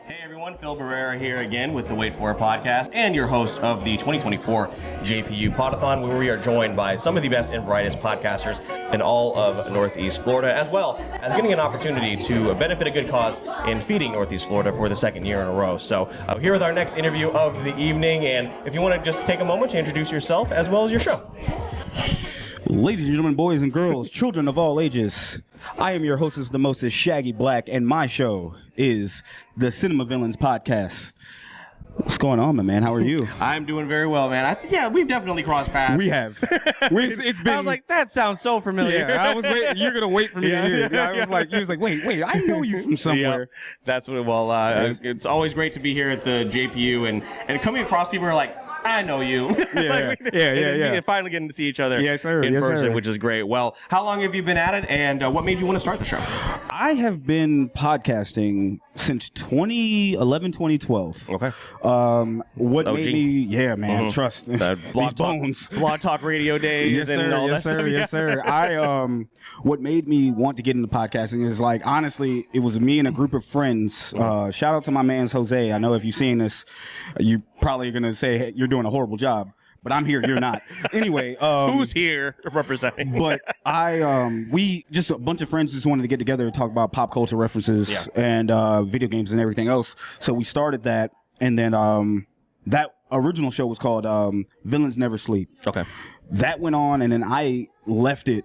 Hey everyone, Phil Barrera here again with the Wait For It podcast and your host of the 2024 JPU Podathon, where we are joined by some of the best and brightest podcasters in all of Northeast Florida, as well as getting an opportunity to benefit a good cause in feeding Northeast Florida for the second year in a row. So here with our next interview of the evening, and if you want to just take a moment to introduce yourself as well as your show. Ladies and gentlemen, boys and girls, children of all ages, I am your hostess, the mostest, Shaggy Black, and my show is the Cinema Villains Podcast. What's going on, my man? How are you? I'm doing very well, man. Yeah, we've definitely crossed paths. We have. It's been. I was like, that sounds so familiar. Yeah, I was waiting. You're gonna wait for me to hear it. Yeah, he was like, wait, I know you from somewhere. Yep. That's what. Well, it's always great to be here at the JPU and coming across people who are like, I know you. Yeah, And finally getting to see each other in person, which is great. Well, how long have you been at it, and what made you want to start the show? I have been podcasting since 2011, 2012. Okay. What OG. made me? Yeah, man. Trust these bones. Blog Talk Radio days and all that stuff. Yes, sir. What made me want to get into podcasting is, like, honestly, it was me and a group of friends. Shout out to my man's Jose. I know if you've seen this, you probably are gonna say, hey, you're doing a horrible job, but I'm here, you're not. Anyway, who's here representing? But we just a bunch of friends just wanted to get together and talk about pop culture references and video games and everything else. So we started that, and then that original show was called Villains Never Sleep. Okay. That went on, and then I left it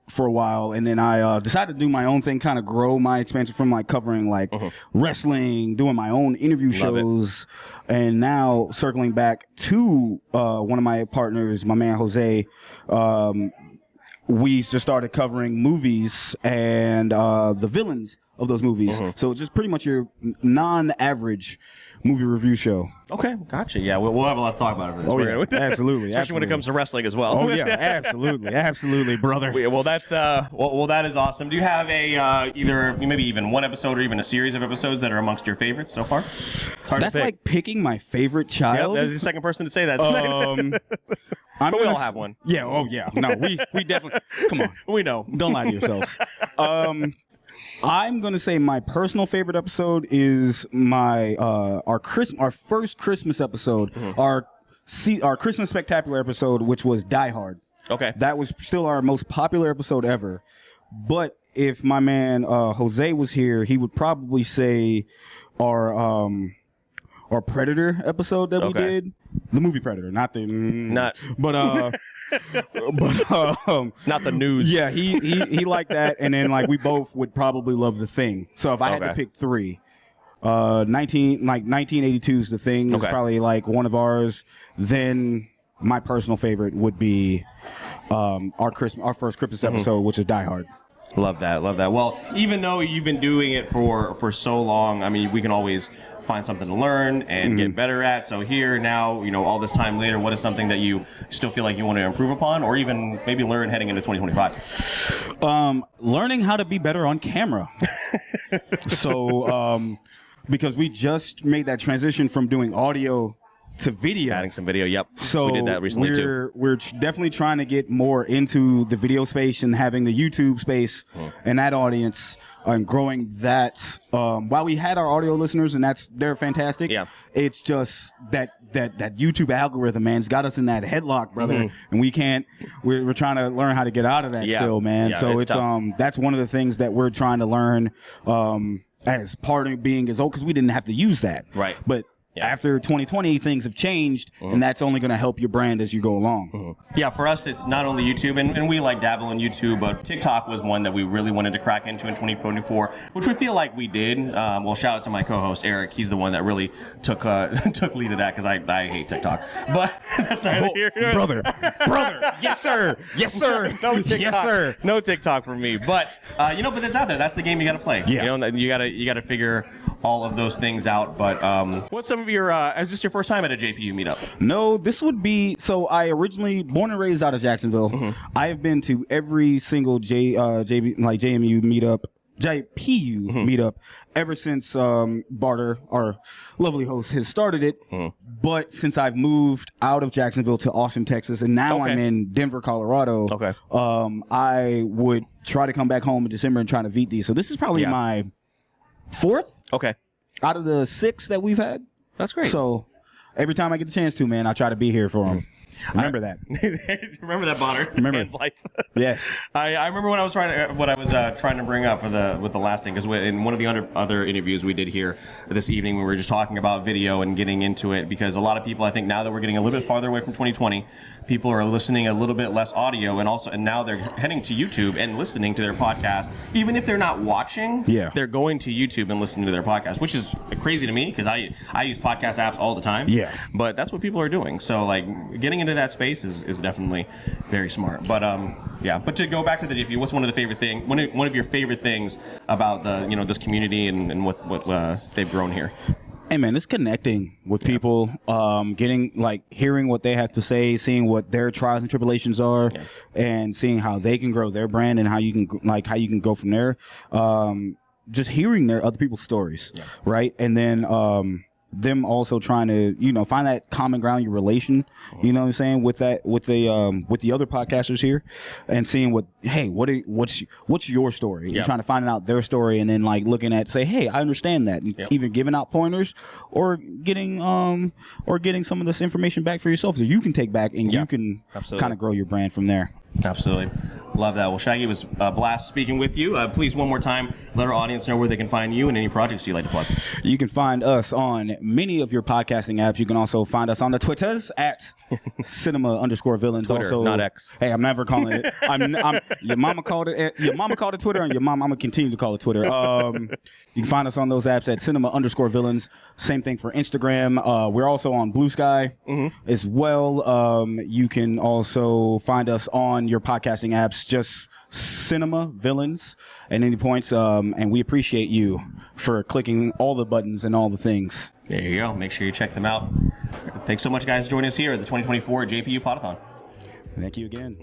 for a while, and then I decided to do my own thing, kind of grow my expansion from like covering like wrestling, doing my own interview shows, and now circling back to one of my partners, my man Jose. We just started covering movies and the villains of those movies. So it's just pretty much your non-average movie review show. Okay, gotcha. Yeah, we'll have a lot to talk about this. Oh, yeah, absolutely. Especially when it comes to wrestling as well. Oh, yeah, absolutely, brother. Well, that's well, that is awesome. Do you have a either maybe even one episode or even a series of episodes that are amongst your favorites so far? It's hard That's to pick. like picking my favorite child. Yep, that's the second person to say that. But we all have one. Yeah. Oh, yeah. No, we definitely. Come on. We know. Don't lie to yourselves. I'm gonna say my personal favorite episode is my our first Christmas episode, our Christmas Spectacular episode, which was Die Hard. Okay. That was still our most popular episode ever. But if my man Jose was here, he would probably say our Predator episode that we did. The movie Predator, not the not Yeah, he liked that, and then like we both would probably love The Thing. So if I had to pick three, 1982's The Thing is probably like one of ours. Then my personal favorite would be our first Christmas episode, which is Die Hard. Love that. Well, even though you've been doing it for so long, I mean, we can always find something to learn and get better at. So here now, all this time later, what is something that you still feel like you want to improve upon, or even maybe learn heading into 2025? Learning how to be better on camera. So because we just made that transition from doing audio to video. Adding some video, yep. So we did that recently too. We're definitely trying to get more into the video space and having the YouTube space and that audience and growing that. While we had our audio listeners, and they're fantastic. Yeah. It's just that YouTube algorithm, man, has got us in that headlock, brother. And we can't. We're trying to learn how to get out of that still, man. Yeah, so it's that's one of the things that we're trying to learn as part of being as old, because we didn't have to use that. Right. But after 2020, things have changed, and that's only going to help your brand as you go along. Yeah, for us, it's not only YouTube, and we like dabble in YouTube, but TikTok was one that we really wanted to crack into in 2024, which we feel like we did. Well, shout out to my co-host, Eric. He's the one that really took lead of that, because I hate TikTok. But that's neither here nor brother. Yes, sir. No TikTok. Yes, sir. No TikTok for me. But, but it's out there. That's the game you got to play. Yeah. You got to figure all of those things out. But what's some of your, is this your first time at a JPU meetup? No, this would be, so I originally, born and raised out of Jacksonville. I have been to every single JMU meetup, JPU meetup ever since Barter, our lovely host, has started it. But since I've moved out of Jacksonville to Austin, Texas, and now I'm in Denver, Colorado, I would try to come back home in December and try to beat these. So this is probably my fourth. out of the 6 that we've had. That's great. So every time I get the chance to, man, I try to be here for them. Remember that. Remember that, Bonner. Remember. Yes. I remember when I was trying to bring up with the last thing, because in one of the other interviews we did here this evening, we were just talking about video and getting into it, because a lot of people, I think now that we're getting a little bit farther away from 2020, people are listening a little bit less audio, and now they're heading to YouTube and listening to their podcast. Even if they're not watching, they're going to YouTube and listening to their podcast, which is crazy to me, because I use podcast apps all the time. Yeah. But that's what people are doing. So like getting into that space is definitely very smart. But but to go back to the DP, what's one of your favorite things about the this community and what they've grown here? Hey man, it's connecting with people, getting hearing what they have to say, seeing what their trials and tribulations are, and seeing how they can grow their brand and how you can go from there. Just hearing their other people's stories, right? And then them also trying to find that common ground, your relation, you know what I'm saying, with the other podcasters here, and seeing what's your story, and trying to find out their story, and then looking at, say, hey, I understand that, and either giving out pointers or getting some of this information back for yourself, so you can take back and you can kind of grow your brand from there. Absolutely. Love that. Well, Shaggy, it was a blast speaking with you. Please, one more time, let our audience know where they can find you and any projects you'd like to plug. You can find us on many of your podcasting apps. You can also find us on the Twitters at cinema_villains. Twitter, also, not X. Hey, I'm never calling it. Your mama called it Twitter, and I'm gonna continue to call it Twitter. You can find us on those apps at cinema_villains. Same thing for Instagram. We're also on Blue Sky as well. You can also find us on your podcasting apps, just Cinema Villains at any points. And we appreciate you for clicking all the buttons and all the things. There you go. Make sure you check them out. Thanks so much, guys, for joining us here at the 2024 JPU Podathon. Thank you again.